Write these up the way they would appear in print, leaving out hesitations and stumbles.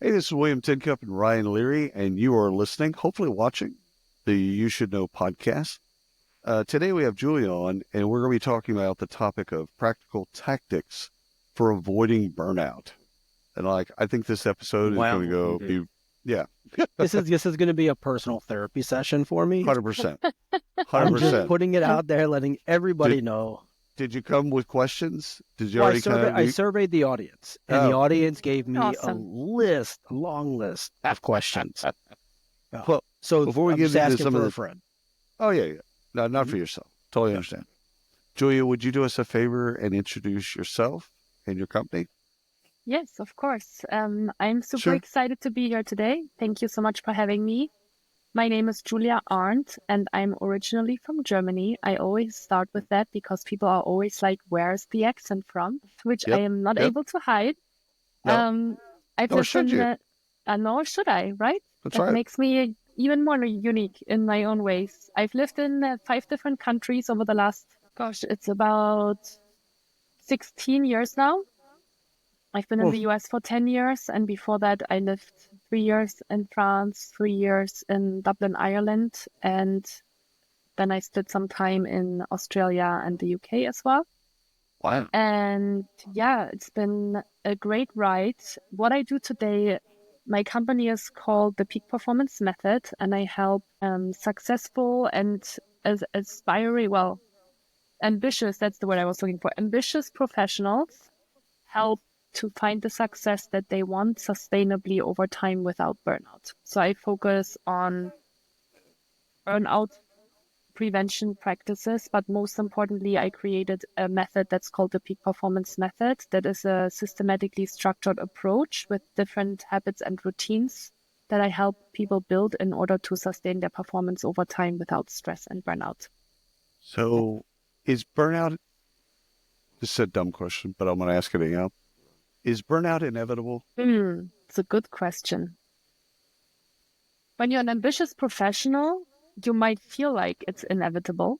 Hey, this is William Tincup and Ryan Leary, and you are listening, hopefully watching, the You Should Know podcast. Today we have Julia on, and we're going to be talking about the topic of practical tactics for avoiding burnout. And I think this episode is going to be, yeah, This is going to be a personal therapy session for me. 100%. I'm just 100%. putting it out there, letting everybody know. Did you come with questions? Did you Well, already I surveyed the audience, and the audience gave me Awesome. a long list of questions. Well, So before we I'm get just into asking some for of a the- friend. Oh, yeah. No, not for yourself. Totally understand. Julia, would you do us a favor and introduce yourself and your company? Yes, of course. I'm super Sure. excited to be here today. Thank you so much for having me. My name is Julia Arndt, and I'm originally from Germany. I always start with that because people are always like, where's the accent from? Which I am not able to hide. No. I've Nor lived should in, you. nor should I, right? That's That right. makes me even more unique in my own ways. I've lived in 5 different countries over the last, it's about 16 years now. I've been in the US for 10 years, and before that, I lived 3 years in France, 3 years in Dublin, Ireland, and then I spent some time in Australia and the UK as well. Wow. And yeah, it's been a great ride. What I do today, my company is called the Peak Performance Method, and I help successful and ambitious, that's the word I was looking for, ambitious professionals help to find the success that they want sustainably over time without burnout. So I focus on burnout prevention practices, but most importantly, I created a method that's called the Peak Performance Method. That is a systematically structured approach with different habits and routines that I help people build in order to sustain their performance over time without stress and burnout. So is burnout, this is a dumb question, but I'm going to ask it anyhow. Is burnout inevitable? It's a good question. When you're an ambitious professional, you might feel like it's inevitable.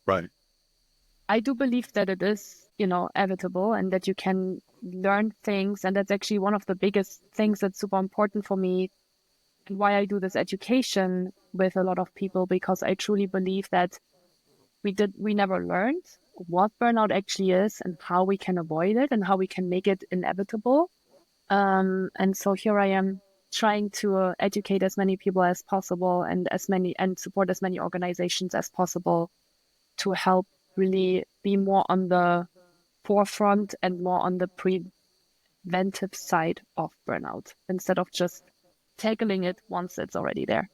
Right. I do believe that it is, inevitable and that you can learn things. And that's actually one of the biggest things that's super important for me and why I do this education with a lot of people, because I truly believe that we never learned what burnout actually is and how we can avoid it and how we can make it inevitable. And so here I am trying to educate as many people as possible and support as many organizations as possible to help really be more on the forefront and more on the preventive side of burnout instead of just tackling it once it's already there.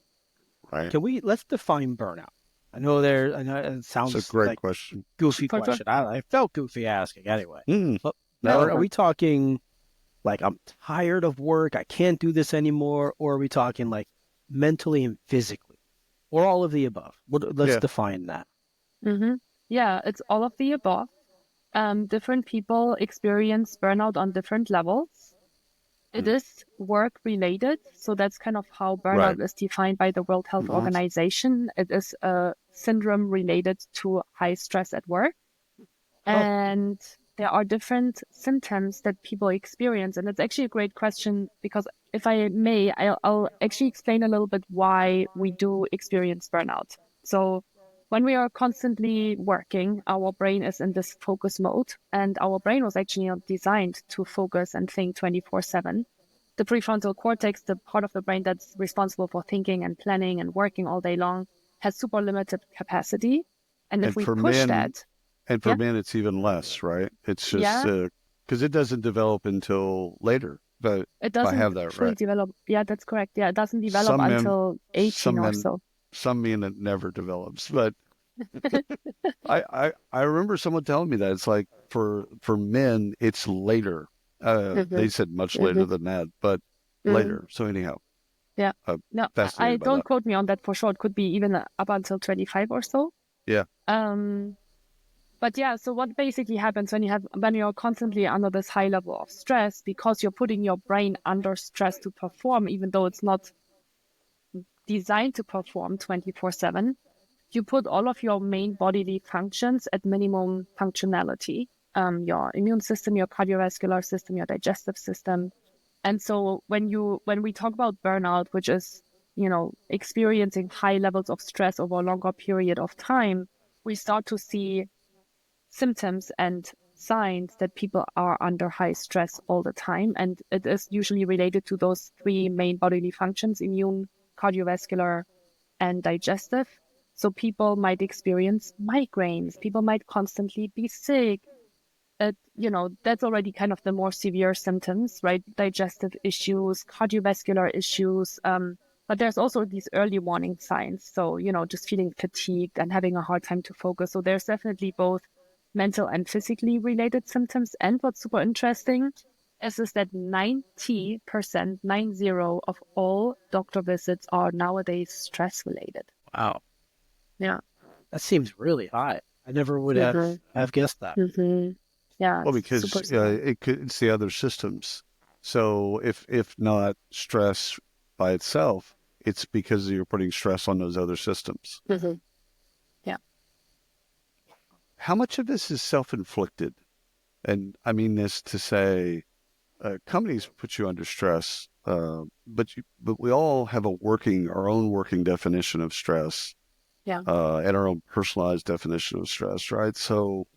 Right. Let's define burnout. I know it sounds That's a great like question. goofy For sure. question. I felt goofy asking anyway. But No. are we talking like I'm tired of work, I can't do this anymore, or are we talking like mentally and physically, or all of the above? Let's define that. Mm-hmm. Yeah, it's all of the above. Different people experience burnout on different levels. It is work related, so that's kind of how burnout is defined by the World Health Organization. It is a syndrome related to high stress at work. And there are different symptoms that people experience. And it's actually a great question because if I may, I'll actually explain a little bit why we do experience burnout. So when we are constantly working, our brain is in this focus mode, and our brain was actually not designed to focus and think 24/7. The prefrontal cortex, the part of the brain that's responsible for thinking and planning and working all day long, has super limited capacity. And if we push that... And for men, it's even less, right? It's just because it doesn't develop until later. But it doesn't I have that fully right. develop. Yeah, that's correct. Yeah, it doesn't develop until 18 or so. Some men it never develops. But I remember someone telling me that it's like for men it's later. They said much later than that, but later. So anyhow. Yeah. No, I don't that. quote me on that for sure. It could be even up until 25 or so. Yeah. But yeah, so what basically happens when you're constantly under this high level of stress, because you're putting your brain under stress to perform, even though it's not designed to perform 24/7, you put all of your main bodily functions at minimum functionality. Your immune system, your cardiovascular system, your digestive system, And so when we talk about burnout, which is, experiencing high levels of stress over a longer period of time, we start to see symptoms and signs that people are under high stress all the time. And it is usually related to those three main bodily functions: immune, cardiovascular, and digestive. So people might experience migraines. People might constantly be sick. That's already kind of the more severe symptoms, right? Digestive issues, cardiovascular issues. But there's also these early warning signs. So, just feeling fatigued and having a hard time to focus. So there's definitely both mental and physically related symptoms. And what's super interesting is that 90%, 90, of all doctor visits are nowadays stress related. Wow. Yeah. That seems really high. I never would have guessed that. Mm-hmm. Yeah. Well, because it's the other systems. So if not stress by itself, it's because you're putting stress on those other systems. Mm-hmm. Yeah. How much of this is self-inflicted? And I mean this to say, companies put you under stress, but we all have our own working definition of stress, and our own personalized definition of stress, right? So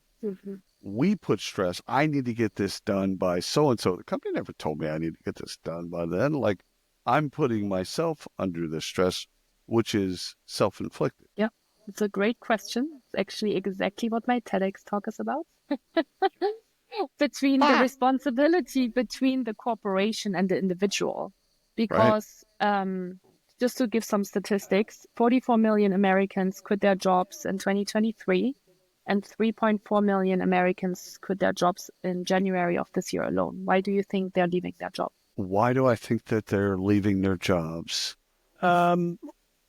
we put stress. I need to get this done by so and so. The company never told me I need to get this done by then. Like, I'm putting myself under the stress, which is self-inflicted. Yeah, it's a great question. It's actually exactly what my TEDx talk is about. Between the responsibility between the corporation and the individual. Because just to give some statistics, 44 million Americans quit their jobs in 2023, and 3.4 million Americans quit their jobs in January of this year alone. Why do you think they're leaving their job? Why do I think that they're leaving their jobs? I'm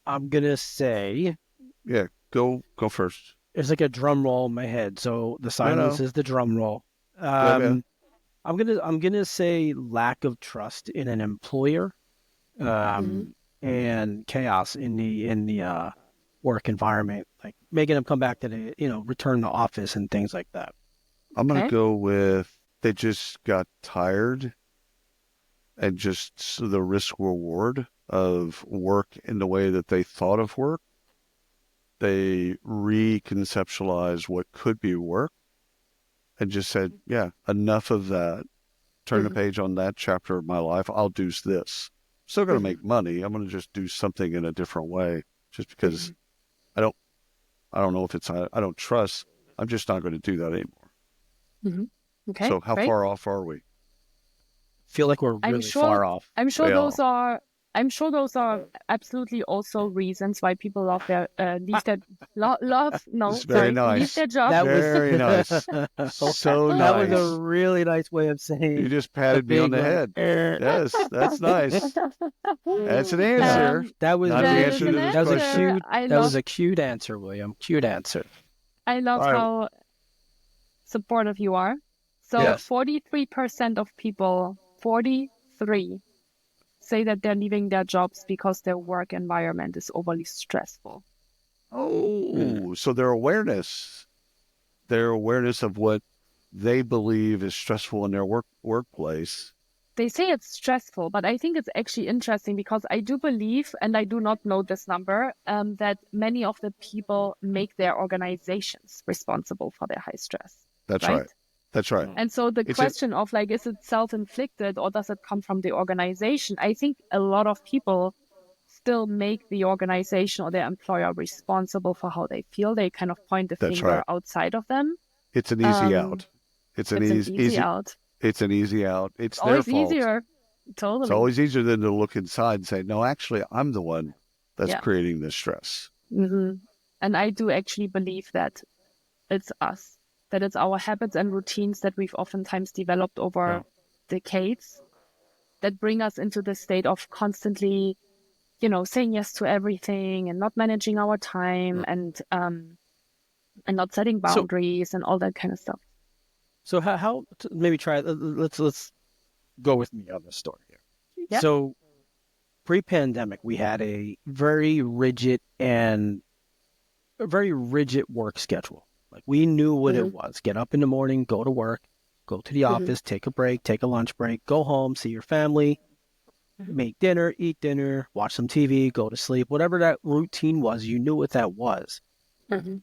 gonna say, yeah, go first. There's like a drum roll in my head, so the silence is the drum roll. I'm gonna say lack of trust in an employer, and chaos in the work environment, like making them come back to return to office and things like that. I'm gonna go with they just got tired, and just the risk reward of work in the way that they thought of work. They reconceptualized what could be work and just said, yeah, enough of that. Turn the page on that chapter of my life. I'll do this. Still going to make money. I'm going to just do something in a different way just because I don't know if it's, I don't trust. I'm just not going to do that anymore. Okay. So how far off are we? Feel like we're really far off. I'm sure those are absolutely also reasons why people leave their leave their job. That was very nice. So nice. That was a really nice way of saying. You just patted me on the head. Yes, that's nice. That's an answer. That was not the answer to this question. That was a cute answer, William. Cute answer. I love how supportive you are. So 43% of people, 43, say that they're leaving their jobs because their work environment is overly stressful. Oh, so their awareness of what they believe is stressful in their workplace. They say it's stressful, but I think it's actually interesting because I do believe, and I do not know this number, that many of the people make their organizations responsible for their high stress. That's right. That's right. And so the question of like, is it self-inflicted or does it come from the organization? I think a lot of people still make the organization or their employer responsible for how they feel. They kind of point the finger outside of them. It's an easy out. It's an easy out. It's an easy out. It's their fault. Always easier. Totally. It's always easier than to look inside and say, no, actually, I'm the one that's creating this stress. And I do actually believe that it's us. That it's our habits and routines that we've oftentimes developed over decades that bring us into the state of constantly, saying yes to everything and not managing our time and not setting boundaries and all that kind of stuff. So how maybe try let's go with me on this story here. Yeah. So pre-pandemic, we had a very rigid work schedule. Like we knew what it was. Get up in the morning, go to work, Go to the office, take a break, take a lunch break, go home, see your family, make dinner, eat dinner, watch some TV, go to sleep. Whatever that routine was, you knew what that was.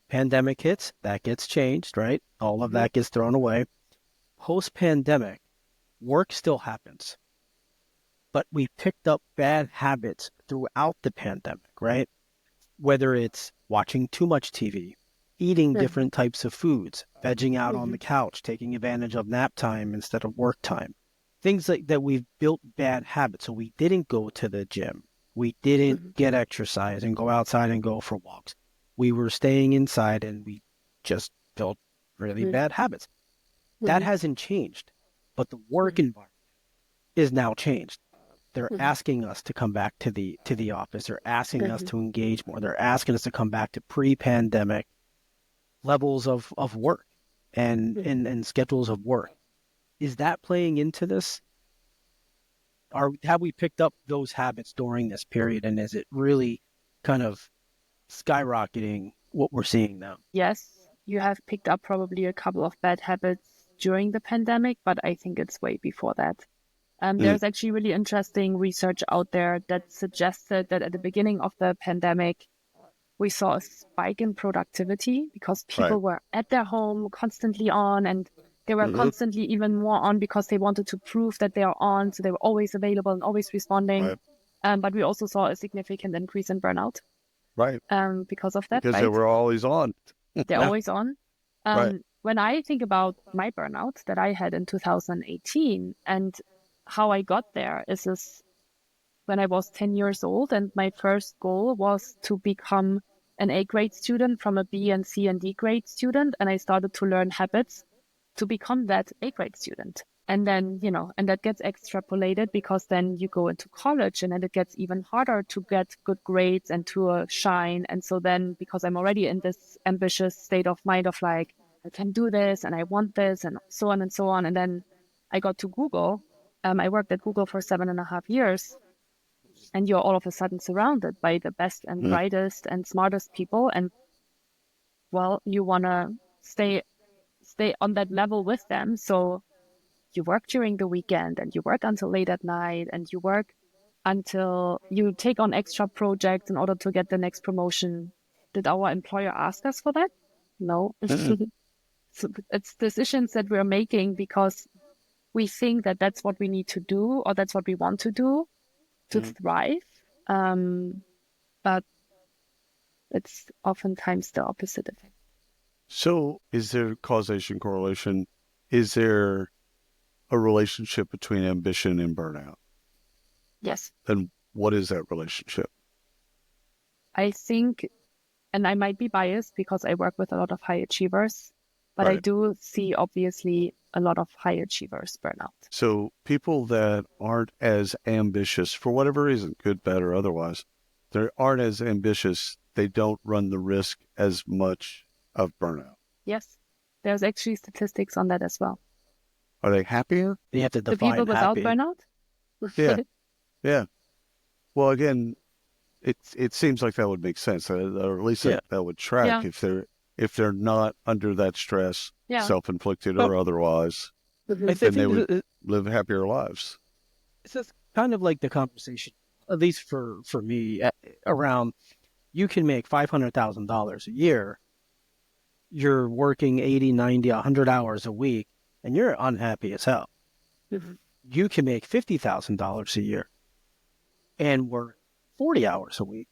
Pandemic hits, that gets changed, right? All of that gets thrown away. Post-pandemic, work still happens, but we picked up bad habits throughout the pandemic, right? Whether it's watching too much TV, eating different types of foods, vegging out on the couch, taking advantage of nap time instead of work time. Things like that, we've built bad habits. So we didn't go to the gym. We didn't get exercise and go outside and go for walks. We were staying inside and we just built really bad habits. That hasn't changed, but the work environment is now changed. They're asking us to come back to the office. They're asking us to engage more. They're asking us to come back to pre-pandemic levels of work and schedules of work. Is that playing into this? Have we picked up those habits during this period, and is it really kind of skyrocketing what we're seeing now? Yes, you have picked up probably a couple of bad habits during the pandemic, but I think it's way before that. There's actually really interesting research out there that suggested that at the beginning of the pandemic, we saw a spike in productivity because people were at their home constantly on, and they were constantly even more on because they wanted to prove that they are on. So they were always available and always responding. But we also saw a significant increase in burnout. Because of that. Because they were always on. They're always on. When I think about my burnout that I had in 2018 and how I got there is this when I was 10 years old, and my first goal was to become an A grade student from a B and C and D grade student. And I started to learn habits to become that A grade student. And then, and that gets extrapolated because then you go into college and then it gets even harder to get good grades and to shine. And so then, because I'm already in this ambitious state of mind of like, I can do this and I want this and so on and so on. And then I got to Google. I worked at Google for 7.5 years. And you're all of a sudden surrounded by the best and brightest and smartest people. And, well, you want to stay on that level with them. So you work during the weekend and you work until late at night and you work until you take on extra projects in order to get the next promotion. Did our employer ask us for that? No. So it's decisions that we're making because we think that that's what we need to do or that's what we want to do to thrive. But it's oftentimes the opposite effect. So is there causation, correlation? Is there a relationship between ambition and burnout? Yes. Then what is that relationship? I think, and I might be biased because I work with a lot of high achievers, but I do see obviously a lot of high achievers burn out. So people that aren't as ambitious for whatever reason, good, bad, or otherwise, they aren't as ambitious. They don't run the risk as much of burnout. Yes. There's actually statistics on that as well. Are they happier? You have to The define people without happy. burnout? Yeah. Well, again, it seems like that would make sense, or at least that would track if they're not under that stress, self-inflicted or otherwise, I then they would live happier lives. It's just kind of like the conversation, at least for me, around you can make $500,000 a year. You're working 80, 90, 100 hours a week, and you're unhappy as hell. You can make $50,000 a year and work 40 hours a week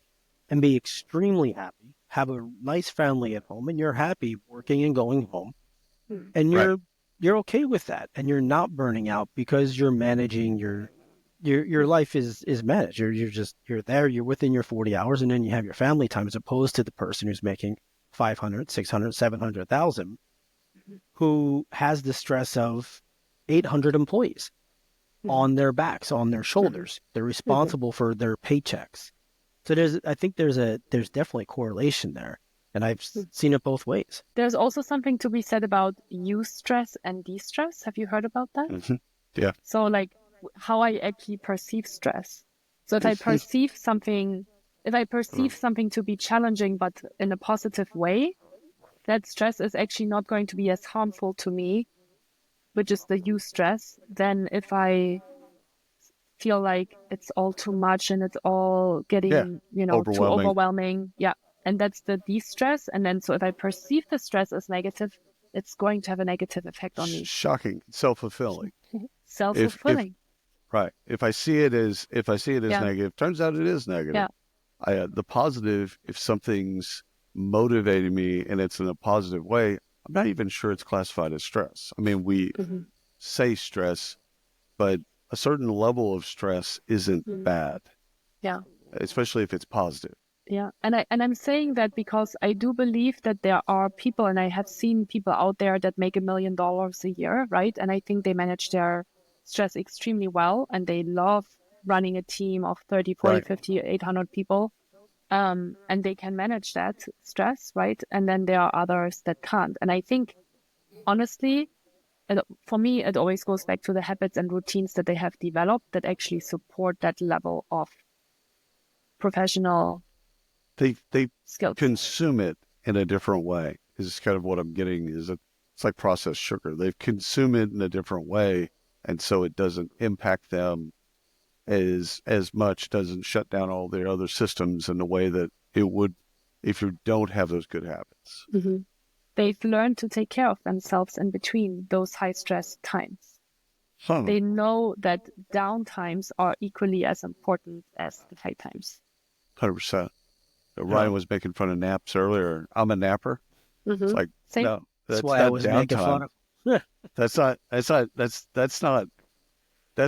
and be extremely happy, have a nice family at home, and you're happy working and going home. And you're okay with that, and you're not burning out because you're managing your life is managed. You're there, you're within your 40 hours, and then you have your family time, as opposed to the person who's making 500, 600, 700,000, who has the stress of 800 employees on their backs, on their shoulders. They're responsible for their paychecks. So I think there's definitely correlation there. And I've seen it both ways. There's also something to be said about eustress and de-stress. Have you heard about that? Yeah. So like how I actually perceive stress. So if I perceive something to be challenging, but in a positive way, that stress is actually not going to be as harmful to me which is the eustress, then if I feel like it's all too much and it's all getting, too overwhelming. Yeah. And that's the de-stress. And then so if I perceive the stress as negative, it's going to have a negative effect on me. Shocking, self-fulfilling. Self-fulfilling. Right. If I see it as negative, turns out it is negative. Yeah. The positive, if something's motivating me and it's in a positive way, I'm not even sure it's classified as stress. I mean, we say stress, but a certain level of stress isn't bad. Yeah. Especially if it's positive. Yeah. And I'm saying that because I do believe that there are people, and I have seen people out there that make $1 million a year, right? And I think they manage their stress extremely well, and they love running a team of 30, 40, 50, 800 people. And they can manage that stress, right? And then there are others that can't. And I think, honestly, for me, it always goes back to the habits and routines that they have developed that actually support that level of professional They skills. Consume it in a different way. Is kind of what I'm getting. It's like processed sugar. They've consumed it in a different way, and so it doesn't impact them as much. Doesn't shut down all their other systems in the way that it would if you don't have those good habits. They've learned to take care of themselves in between those high stress times. They know that down times are equally as important as the high times. 100%. Ryan was making fun of naps earlier. I'm a napper. It's like, Same. no, that's why I was making fun of. That's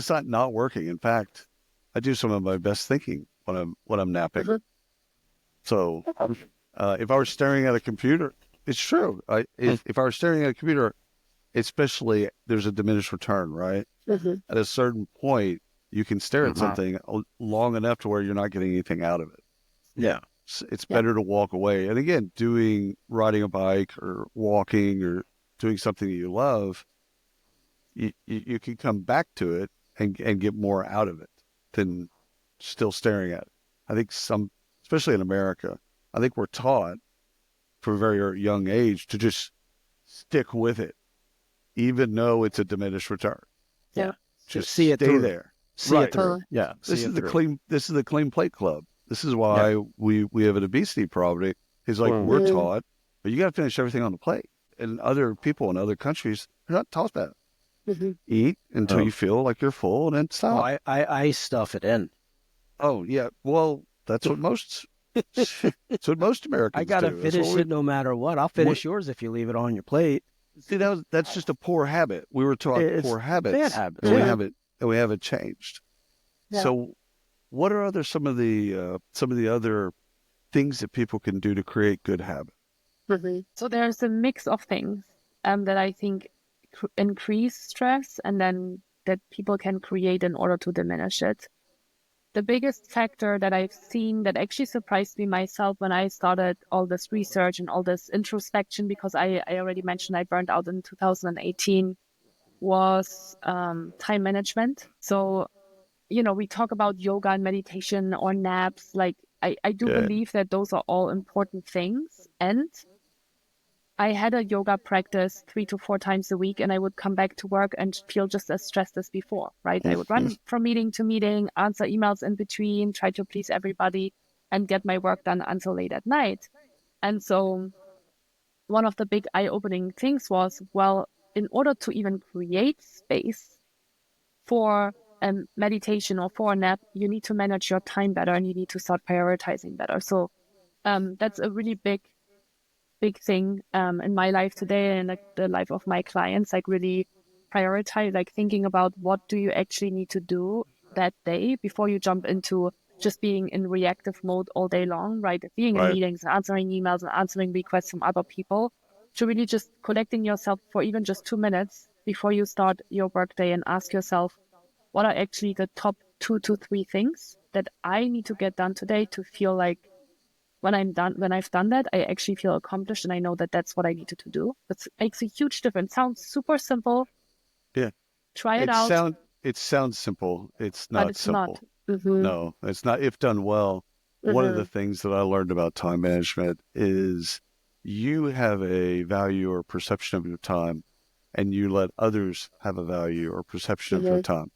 not working. In fact, I do some of my best thinking when I'm napping. So, if I were staring at a computer, it's true. If I were staring at a computer, especially there's a diminished return, right? At a certain point, you can stare at something long enough to where you're not getting anything out of it. Yeah. It's better to walk away. And again, riding a bike or walking or doing something that you love, you can come back to it and get more out of it than still staring at it. I think especially in America, I think we're taught from a very young age to just stick with it, even though it's a diminished return. Yeah. Just see it stay through. there. See it through. Yeah. This is the clean plate club. This is why we have an obesity problem. It's like we're taught, but you got to finish everything on the plate. And other people in other countries are not taught that. Eat until you feel like you're full and then stop. Oh, I stuff it in. Oh, yeah. Well, that's what most Americans I got to do. finish it no matter what. I'll finish yours if you leave it on your plate. See, that's just a poor habit. We were taught poor habits. Bad habits. And we haven't changed. Yeah. So what are some of the other things that people can do to create good habits? So there's a mix of things that I think increase stress and then that people can create in order to diminish it. The biggest factor that I've seen that actually surprised me myself when I started all this research and all this introspection, because I already mentioned I burned out in 2018, was time management. So, we talk about yoga and meditation or naps. Like I do believe that those are all important things. And I had a yoga practice 3 to 4 times a week, and I would come back to work and feel just as stressed as before, right? I would run from meeting to meeting, answer emails in between, try to please everybody, and get my work done until late at night. And so one of the big eye-opening things was, well, in order to even create space for a meditation or for a nap, you need to manage your time better and you need to start prioritizing better. So that's a really big thing in my life today and like the life of my clients, like really prioritize, like thinking about what do you actually need to do that day before you jump into just being in reactive mode all day long, right? Being in meetings, answering emails and answering requests from other people, to really just collecting yourself for even just 2 minutes before you start your workday and ask yourself, what are actually the top 2 to 3 things that I need to get done today to feel like when I've done that, I actually feel accomplished and I know that that's what I needed to do. It makes a huge difference. Sounds super simple. Yeah. Try it out. It sounds simple. It's not but it's simple. Not. No, it's not. If done well, one of the things that I learned about time management is you have a value or perception of your time and you let others have a value or perception of your time.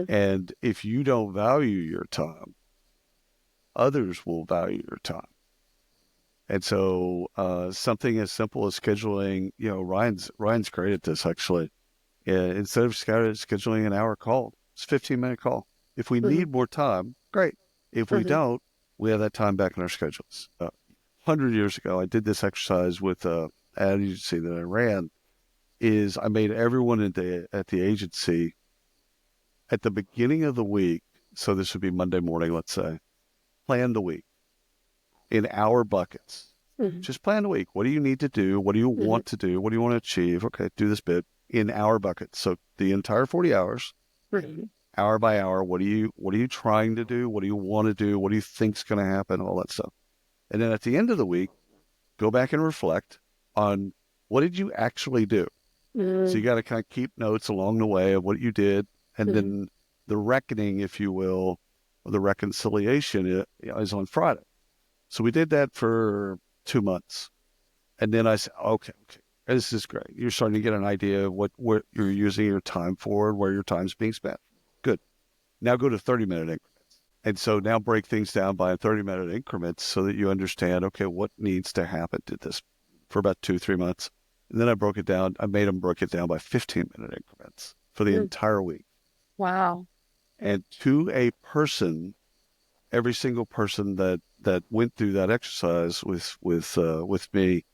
And if you don't value your time, others will value your time. And so something as simple as scheduling, Ryan's great at this actually. Instead of scheduling an hour call, it's a 15-minute call. If we need more time, great. If we don't, we have that time back in our schedules. 100 years ago, I did this exercise with an agency that I ran. Is I made everyone at the agency at the beginning of the week, so this would be Monday morning, let's say, plan the week in hour buckets. Just plan the week. What do you need to do? What do you want to do? What do you want to achieve? Okay, do this bit in hour buckets. So the entire 40 hours, hour by hour, what are you trying to do? What do you want to do? What do you think's going to happen? All that stuff. And then at the end of the week, go back and reflect on what did you actually do? So you got to kind of keep notes along the way of what you did. And then the reckoning, if you will, or the reconciliation is on Friday. So we did that for 2 months. And then I said, okay, this is great. You're starting to get an idea of what you're using your time for, where your time's being spent. Good. Now go to 30-minute increments. And so now break things down by 30-minute increments so that you understand, okay, what needs to happen to this for about 2-3 months. And then I broke it down. I made them break it down by 15-minute increments for the entire week. Wow. And to a person, every single person that went through that exercise with me,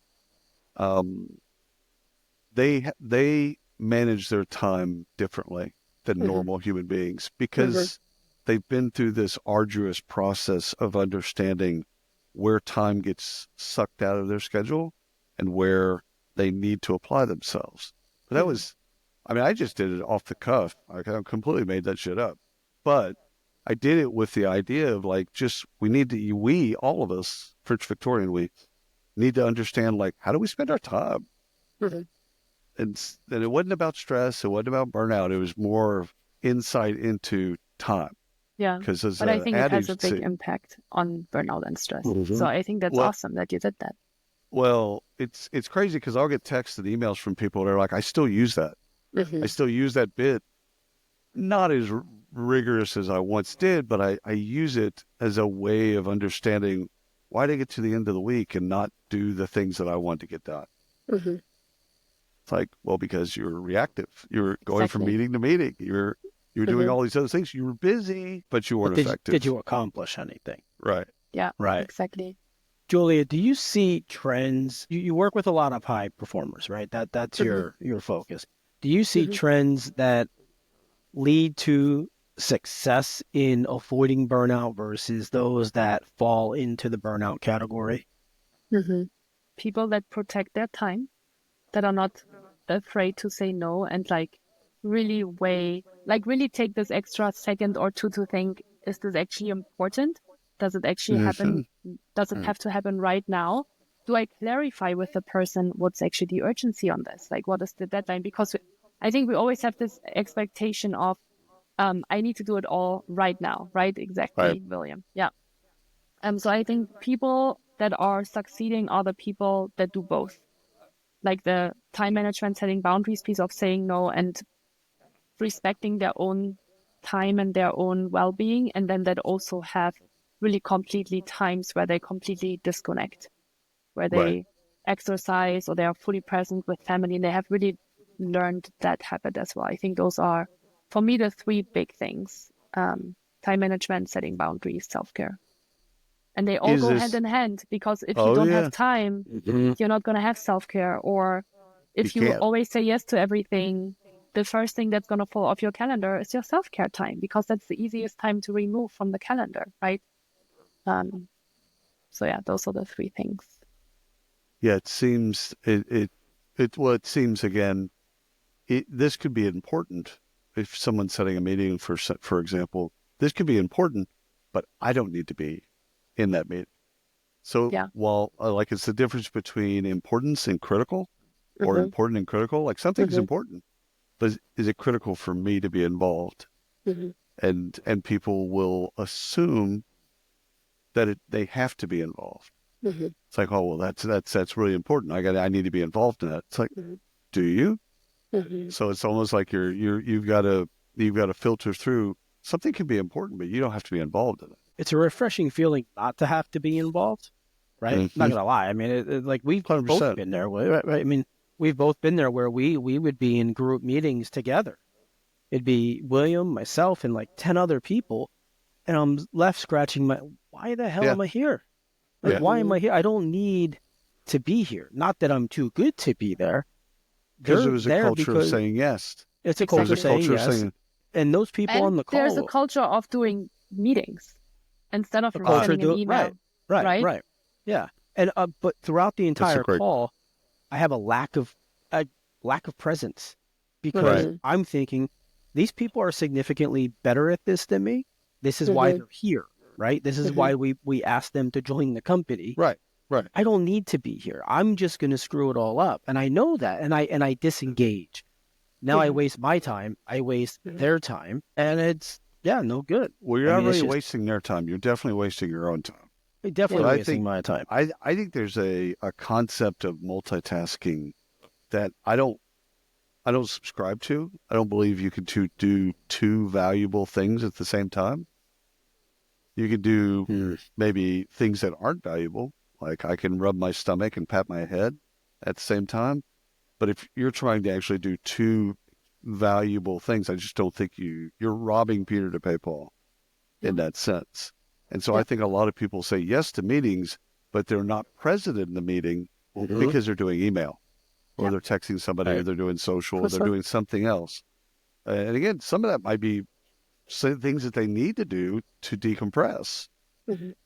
they manage their time differently than normal human beings because they've been through this arduous process of understanding where time gets sucked out of their schedule and where they need to apply themselves. But that was, I just did it off the cuff. I completely made that shit up. But I did it with the idea of we, all of us, French Victorian, we need to understand, how do we spend our time? And it wasn't about stress. It wasn't about burnout. It was more insight into time. Yeah. But I think it has a big impact on burnout and stress. So I think that's awesome that you did that. Well, it's crazy because I'll get texts and emails from people that are like, I still use that. I still use that bit. Not as rigorous as I once did, but I use it as a way of understanding why did I get to the end of the week and not do the things that I want to get done. It's like, well, because you're reactive. You're going from meeting to meeting. You're doing all these other things. You were busy, but you weren't effective. Did you accomplish anything? Right. Yeah. Right. Exactly. Julia, do you see trends? You work with a lot of high performers, right? That's your focus. Do you see trends that lead to success in avoiding burnout versus those that fall into the burnout category? People that protect their time, that are not afraid to say no and really really take this extra second or two to think, is this actually important? Does it actually happen? Does it have to happen right now? Do I clarify with the person what's actually the urgency on this? What is the deadline? Because I think we always have this expectation of, I need to do it all right now, right? Exactly, right. William. Yeah. So I think people that are succeeding are the people that do both. Like the time management, setting boundaries piece of saying no and respecting their own time and their own well-being. And then that also have really completely times where they completely disconnect, where they exercise or they are fully present with family, and they have really learned that habit as well. I think those are, for me, the three big things: time management, setting boundaries, self-care. And they all go hand in hand, because if you don't have time, you're not going to have self-care. Or if you always say yes to everything, the first thing that's going to fall off your calendar is your self-care time, because that's the easiest time to remove from the calendar, right? So yeah, those are the three things. Yeah, it seems seems again, this could be important if someone's setting a meeting for example. This could be important, but I don't need to be in that meeting. So while it's the difference between importance and critical, or important and critical. Something's important, but is it critical for me to be involved? And people will assume that they have to be involved. It's like, oh well, that's really important. I need to be involved in that. It's like, do you? So it's almost like you've got to filter through. Something can be important, but you don't have to be involved in it. It's a refreshing feeling not to have to be involved, right? Not gonna lie. I mean, like we've 100%. both been there, right? I mean, we've both been there where we would be in group meetings together. It'd be William, myself, and like 10 other people, and I'm left scratching my. Why the hell am I here? Like, why am I here? I don't need to be here. Not that I'm too good to be there. Because it was a culture of saying yes. It's a culture saying yes. And those people on the call. There's a culture of doing meetings instead of sending an email. Right. Yeah. And but throughout the entire call, I have a lack of presence because I'm thinking these people are significantly better at this than me. This is why they're here, right? This is why we asked them to join the company. Right. I don't need to be here. I'm just going to screw it all up, and I know that, and I disengage. Now I waste my time. I waste their time, and it's no good. Well, you're not really wasting their time. You're definitely wasting your own time. Definitely wasting my time. I think there's a concept of multitasking that I don't subscribe to. I don't believe you can do two valuable things at the same time. You can do maybe things that aren't valuable, like I can rub my stomach and pat my head at the same time. But if you're trying to actually do two valuable things, I just don't think you're robbing Peter to pay Paul in that sense. And so I think a lot of people say yes to meetings, but they're not present in the meeting because they're doing email or they're texting somebody or they're doing social or they're doing something else. And again, some of that might be things that they need to do to decompress,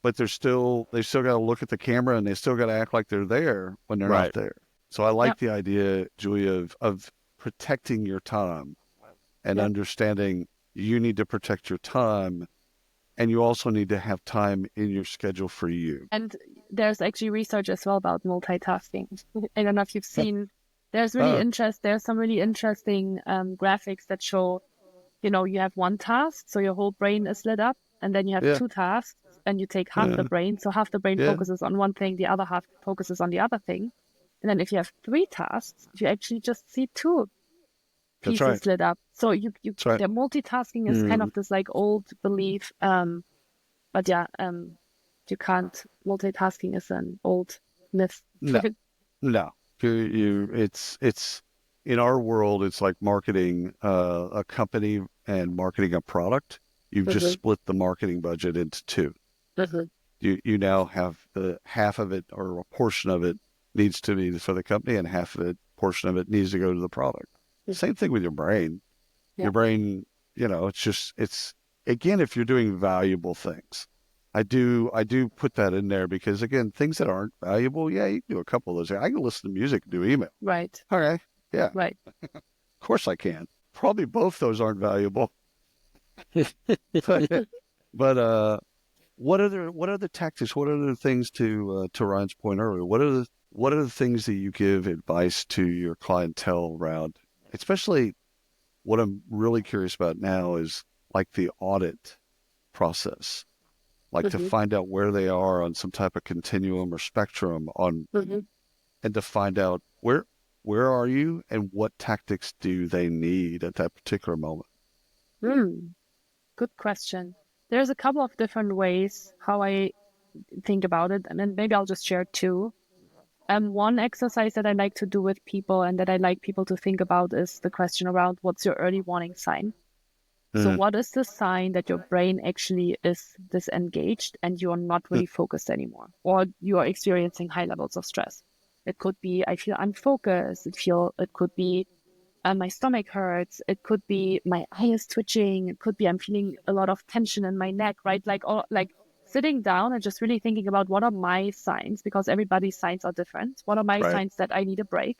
but they still got to look at the camera and they still got to act like they're there when they're not there. So I like the idea, Julia, of protecting your time and understanding you need to protect your time. And you also need to have time in your schedule for you. And there's actually research as well about multitasking. I don't know if you've seen, there's some really interesting graphics that show, you have one task, so your whole brain is lit up, and then you have two tasks, and you take half the brain. So half the brain focuses on one thing, the other half focuses on the other thing. And then if you have 3 tasks, you actually just see 2 pieces lit up. So the multitasking is kind of this like old belief. But you can't. Multitasking is an old myth. No. It's in our world. It's like marketing a company and marketing a product. You've just split the marketing budget into 2. You now have the half of it or a portion of it needs to be for the company, and half of it portion of it needs to go to the product. Same thing with your brain. Your brain, it's again, if you're doing valuable things, I do put that in there because again, things that aren't valuable, you can do a couple of those. I can listen to music and do email. Right. Okay. Yeah. Right. Of course I can. Probably both those aren't valuable. But what other tactics? What other things to Ryan's point earlier? What are the things that you give advice to your clientele around? Especially what I'm really curious about now is like the audit process, like to find out where they are on some type of continuum or spectrum on, and to find out where are you and what tactics do they need at that particular moment? Good question. There's a couple of different ways how I think about it, and then maybe I'll just share 2. One exercise that I like to do with people and that I like people to think about is the question around what's your early warning sign? So what is the sign that your brain actually is disengaged and you're not really focused anymore, or you are experiencing high levels of stress? It could be I feel unfocused. It could be my stomach hurts. It could be my eye is twitching. It could be I'm feeling a lot of tension in my neck, right? Like sitting down and just really thinking about what are my signs, because everybody's signs are different. What are my signs that I need a break?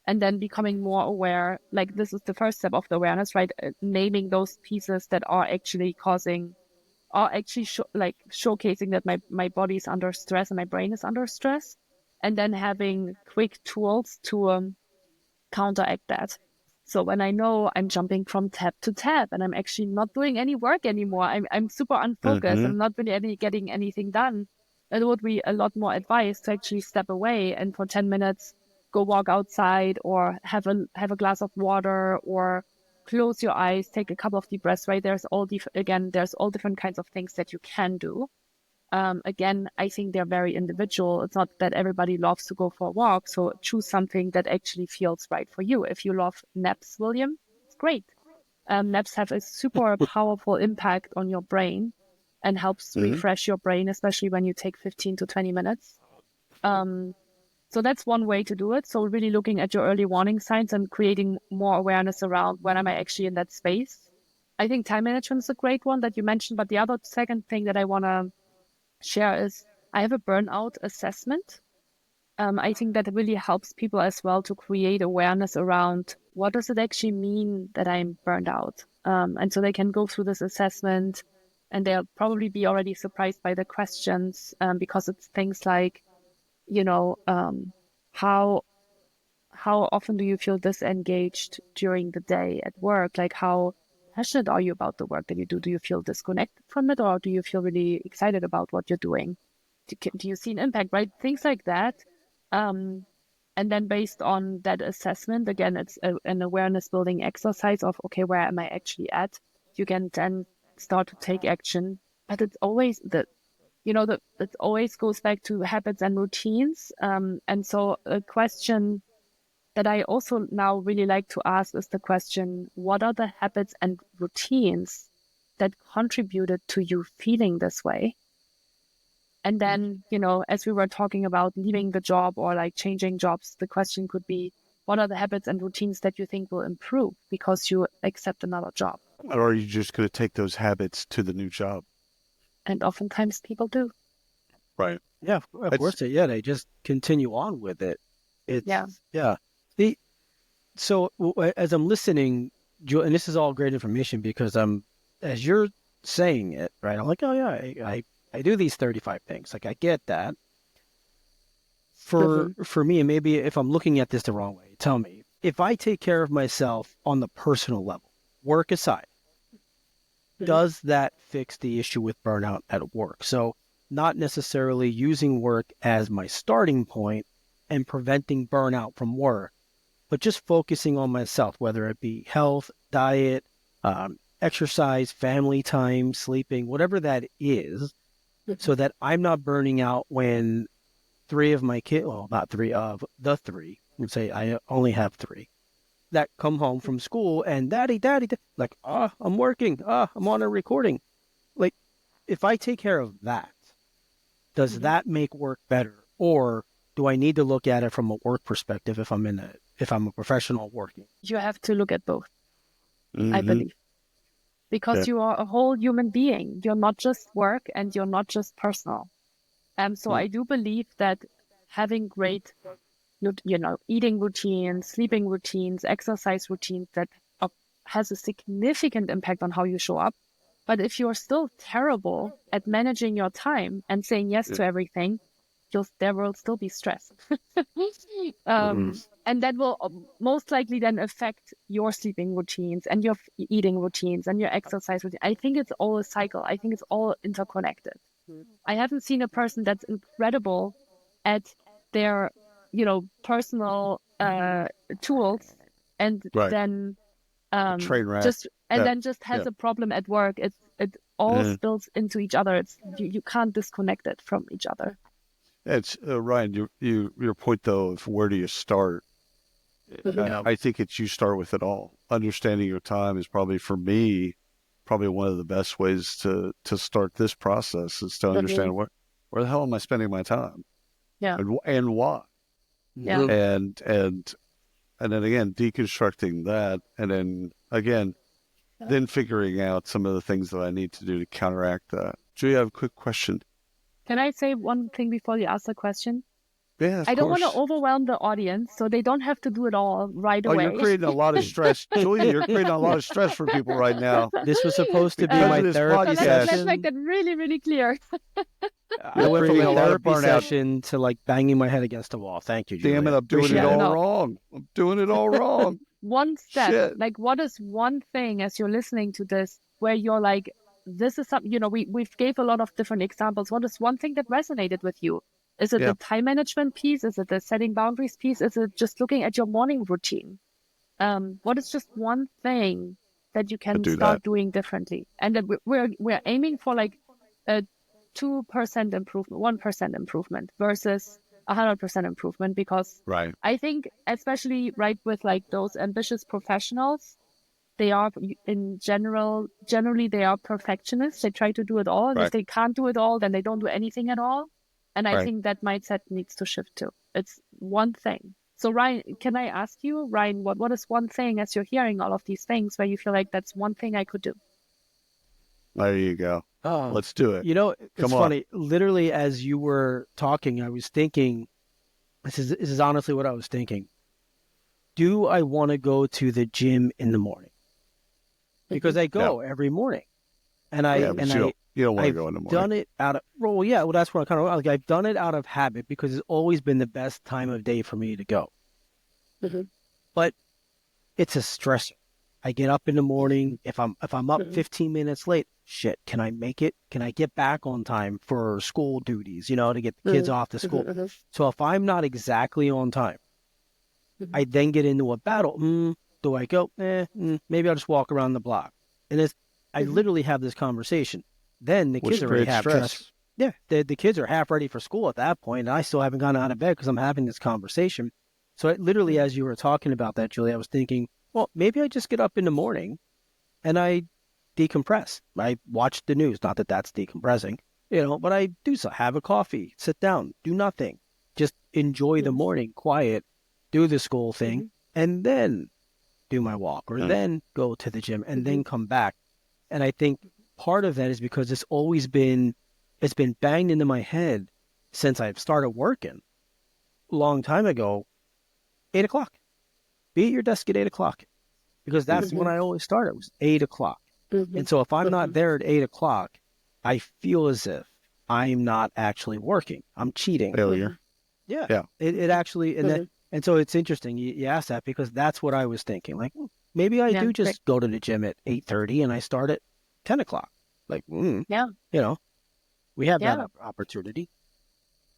And then becoming more aware, like this is the first step of the awareness, right? Naming those pieces that are actually showcasing that my body is under stress and my brain is under stress. And then having quick tools to counteract that. So when I know I'm jumping from tab to tab and I'm actually not doing any work anymore, I'm super unfocused, I'm not really getting anything done, it would be a lot more advice to actually step away and for 10 minutes go walk outside or have a glass of water or close your eyes, take a couple of deep breaths, right? There's all different kinds of things that you can do. Again, I think they're very individual. It's not that everybody loves to go for a walk. So choose something that actually feels right for you. If you love naps, William, it's great. Naps have a super powerful impact on your brain and helps refresh your brain, especially when you take 15 to 20 minutes. So that's one way to do it. So really looking at your early warning signs and creating more awareness around when am I actually in that space. I think time management is a great one that you mentioned. But the other second thing that I want to share is I have a burnout assessment. I think that really helps people as well to create awareness around what does it actually mean that I'm burned out. And so they can go through this assessment and they'll probably be already surprised by the questions because it's things like, how often do you feel disengaged during the day at work? Like how passionate are you about the work that you do? Do you feel disconnected from it or do you feel really excited about what you're doing? Do you see an impact, right? Things like that. And then based on that assessment, again, it's an awareness building exercise of, okay, where am I actually at? You can then start to take action. But it's always it always goes back to habits and routines. And so a question that I also now really like to ask is the question, what are the habits and routines that contributed to you feeling this way? And then, as we were talking about leaving the job or like changing jobs, the question could be, what are the habits and routines that you think will improve because you accept another job? Or are you just going to take those habits to the new job? And oftentimes people do. Right. Yeah, of course. They just continue on with it. Yeah. So as I'm listening, and this is all great information because as you're saying it, right, I'm like, oh yeah, I do these 35 things. Like I get that. For me, and maybe if I'm looking at this the wrong way, tell me, if I take care of myself on the personal level, work aside, does that fix the issue with burnout at work? So not necessarily using work as my starting point and preventing burnout from work, but just focusing on myself, whether it be health, diet, exercise, family time, sleeping, whatever that is, so that I'm not burning out when three of my kids, well, not three of the three, let's say I only have three, that come home from school and daddy, like, I'm working, I'm on a recording. Like, if I take care of that, does that make work better? Or do I need to look at it from a work perspective if I'm a professional working? You have to look at both, I believe. Because you are a whole human being. You're not just work and you're not just personal. So I do believe that having great, eating routines, sleeping routines, exercise routines that has a significant impact on how you show up. But if you're still terrible at managing your time and saying yes to everything, there will still be stress. And that will most likely then affect your sleeping routines and your eating routines and your exercise routine. I think it's all a cycle. I think it's all interconnected. I haven't seen a person that's incredible at their, personal tools and then train wreck. then just has a problem at work. It all spills into each other. You can't disconnect it from each other. It's Ryan. Your point though of where do you start? I think you start with it all. Understanding your time is probably for me one of the best ways to start this process is to understand where the hell am I spending my time? Yeah, and why? Yeah, and then again deconstructing that, and then again then figuring out some of the things that I need to do to counteract that. Julia, I have a quick question. Can I say one thing before you ask the question? Yeah, I don't want to overwhelm the audience, so they don't have to do it all right away. You're creating a lot of stress. Julia, you're creating a lot of stress for people right now. This was supposed to be my therapy session. Let's make that really, really clear. I went from a therapy session to like banging my head against a wall. Thank you, Julia. Damn it, I'm doing it all wrong. I'm doing it all wrong. One step. Shit. Like, what is one thing as you're listening to this where you're like, this is something, we've gave a lot of different examples. What is one thing that resonated with you? Is it Yeah. the time management piece? Is it the setting boundaries piece? Is it just looking at your morning routine? What is just one thing that you can do start that. doing differently? And then we're aiming for like a 2% improvement, 1% improvement versus 100% improvement, because Right. I think, especially right with like those ambitious professionals, they are generally they are perfectionists. They try to do it all, and if Right. they can't do it all, then they don't do anything at all. And I Right. think that mindset needs to shift too. It's one thing. So Ryan, can I ask you, Ryan, what is one thing, as you're hearing all of these things, where you feel like that's one thing I could do? There you go. Let's do it. You know, it's Come on. funny. Literally, as you were talking, I was thinking, this is honestly what I was thinking. Do I want to go to the gym in the morning? Because I go every morning, and Yeah, but you don't want to I've go in the morning. done it out of, well, yeah, well, that's what I kind of like. I've done it out of habit because it's always been the best time of day for me to go. But it's a stressor. I get up in the morning. If I'm up 15 minutes late, shit, can I make it? Can I get back on time for school duties, to get the kids off to school? So if I'm not exactly on time, I then get into a battle. Do I go? Maybe I'll just walk around the block. And I literally have this conversation. Then the kids are already half dressed. Yeah, the kids are half ready for school at that point, and I still haven't gotten out of bed because I'm having this conversation. So literally, as you were talking about that, Julie, I was thinking, well, maybe I just get up in the morning and I decompress. I watch the news. Not that that's decompressing, but I do so. Have a coffee, sit down, do nothing. Just enjoy the morning, quiet, do the school thing, and then do my walk, or then go to the gym, and then come back. And I think part of that is because it's been banged into my head since I've started working a long time ago. 8 o'clock. Be at your desk at 8 o'clock. Because that's when I always started. It was 8 o'clock. And so if I'm not there at 8 o'clock, I feel as if I'm not actually working. I'm cheating. Failure. Yeah. It actually, and so it's interesting you asked that, because that's what I was thinking. Like, maybe I do just go to the gym at 8:30 and I start at 10 o'clock. Like, we have that opportunity.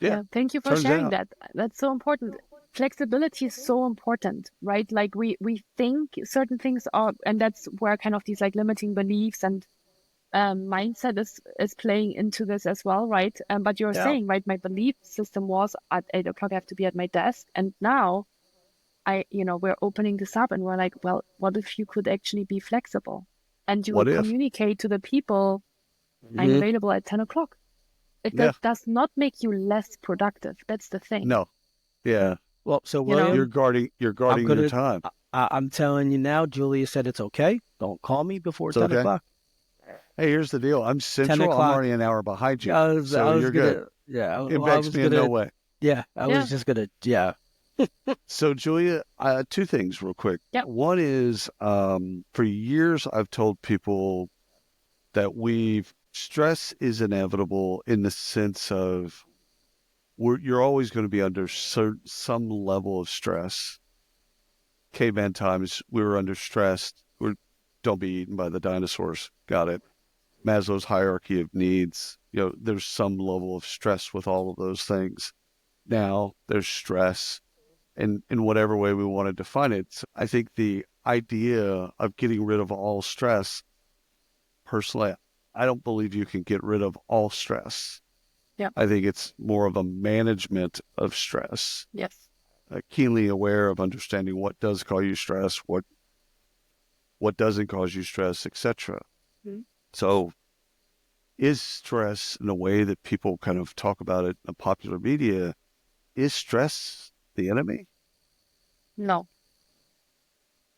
Yeah. Thank you for sharing that. That's so important. Flexibility is so important, right? Like we think certain things are, and that's where kind of these like limiting beliefs and mindset is playing into this as well, right? But you're saying, right, my belief system was at 8 o'clock I have to be at my desk, and now we're opening this up and we're like, well, what if you could actually be flexible and you would communicate to the people, I'm available at 10 o'clock. That does not make you less productive. That's the thing. No. Yeah. Well, so William, you're guarding your time. I'm telling you now, Julia said it's okay. Don't call me before 10 o'clock. Hey, here's the deal. I'm central. I'm already an hour behind you. You're good. Yeah. It begs me in no way. Yeah. I was just going to, So, Julia, two things real quick. Yep. One is, for years, I've told people that stress is inevitable in the sense of you're always going to be under some level of stress. Caveman times, we were under stress. Don't be eaten by the dinosaurs. Got it. Maslow's hierarchy of needs. There's some level of stress with all of those things. Now there's stress, and in whatever way we want to define it. I think the idea of getting rid of all stress, personally, I don't believe you can get rid of all stress. Yeah. I think it's more of a management of stress. Yes. Keenly aware of understanding what does cause you stress, what doesn't cause you stress, etc. So is stress, in a way that people kind of talk about it in the popular media, is stress the enemy? No.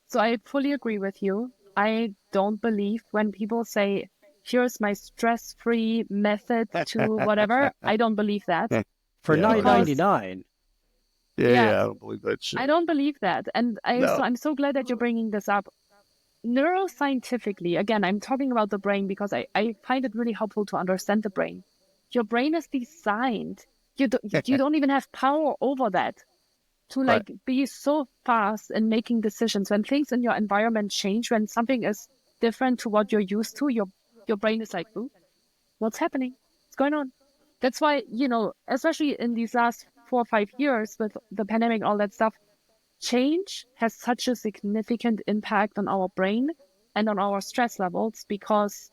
So I fully agree with you. I don't believe when people say, here's my stress-free method to whatever, I don't believe that. For $9.99. Yeah, I don't believe that shit. I don't believe that. And I'm so glad that you're bringing this up. Neuroscientifically, again, I'm talking about the brain because I find it really helpful to understand the brain. Your brain is designed. You don't even have power over that to be so fast in making decisions. When things in your environment change, when something is different to what you're used to, your brain is like, ooh, what's happening? What's going on? That's why, especially in these last 4 or 5 years with the pandemic and all that stuff, change has such a significant impact on our brain and on our stress levels, because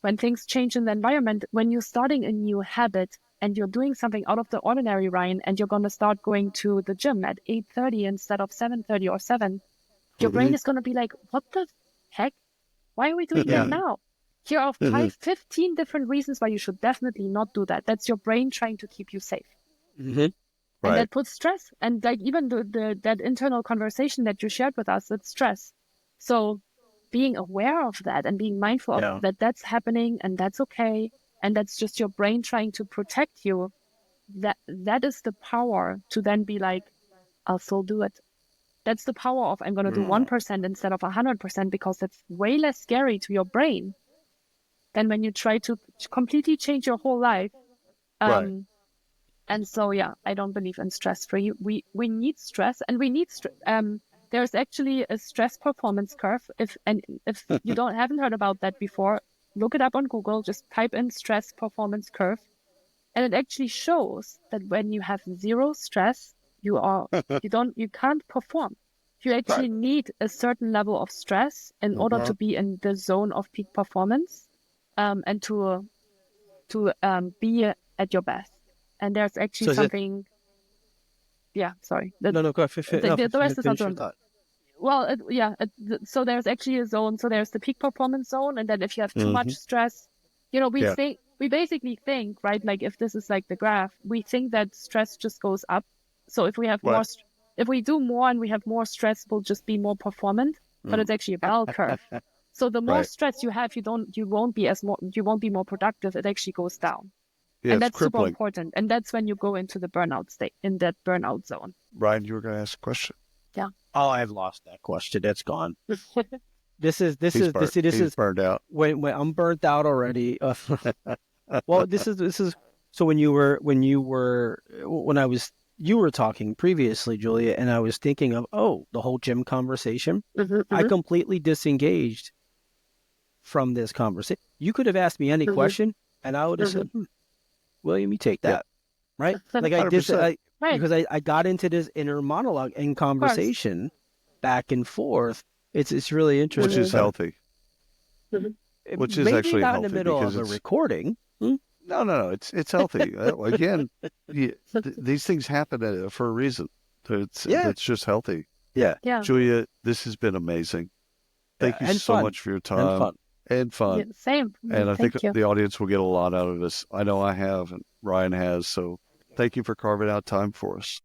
when things change in the environment, when you're starting a new habit and you're doing something out of the ordinary, Ryan, and you're going to start going to the gym at 8:30 instead of 7:30 or 7, your brain is going to be like, what the heck? Why are we doing that now? Here are 15 different reasons why you should definitely not do that. That's your brain trying to keep you safe. Right. And that puts stress. And like even that internal conversation that you shared with us, it's stress. So being aware of that and being mindful of that that's happening and that's okay. And that's just your brain trying to protect you. That is the power to then be like, I'll still do it. That's the power of I'm going to do 1% instead of 100%, because that's way less scary to your brain than when you try to completely change your whole life. And so, I don't believe in stress-free. We need stress, and we need there's actually a stress performance curve. If you haven't heard about that before, look it up on Google. Just type in stress performance curve, and it actually shows that when you have zero stress, you can't perform. You actually need a certain level of stress in order to be in the zone of peak performance, and to be at your best. And there's actually something. Sorry. No, go ahead. The rest is not zone. Well, so there's actually a zone. So there's the peak performance zone, and then if you have too much stress, we basically think, right? Like if this is like the graph, we think that stress just goes up. So if we have more, if we do more and we have more stress, we'll just be more performant. But it's actually a bell curve. So the more stress you have, you won't be more productive. It actually goes down. Yeah, and that's crippling. Super important. And that's when you go into the burnout state, in that burnout zone. Ryan, you were going to ask a question. Yeah. Oh, I've lost that question. It's gone. This is burned out. When I'm burnt out already. Well, this is so you were talking previously, Julia, and I was thinking of the whole gym conversation. I completely disengaged from this conversation. You could have asked me any question, and I would have said, William, you take that, right? Like I did, because I got into this inner monologue and conversation back and forth. It's really interesting, which is healthy. Which is actually not healthy in the middle of a recording. No, it's healthy. Again, these things happen for a reason. It's just healthy. Yeah. Julia, this has been amazing. Thank you so much for your time. And fun. Yeah, same. And I think the audience will get a lot out of this. I know I have, and Ryan has. So thank you for carving out time for us.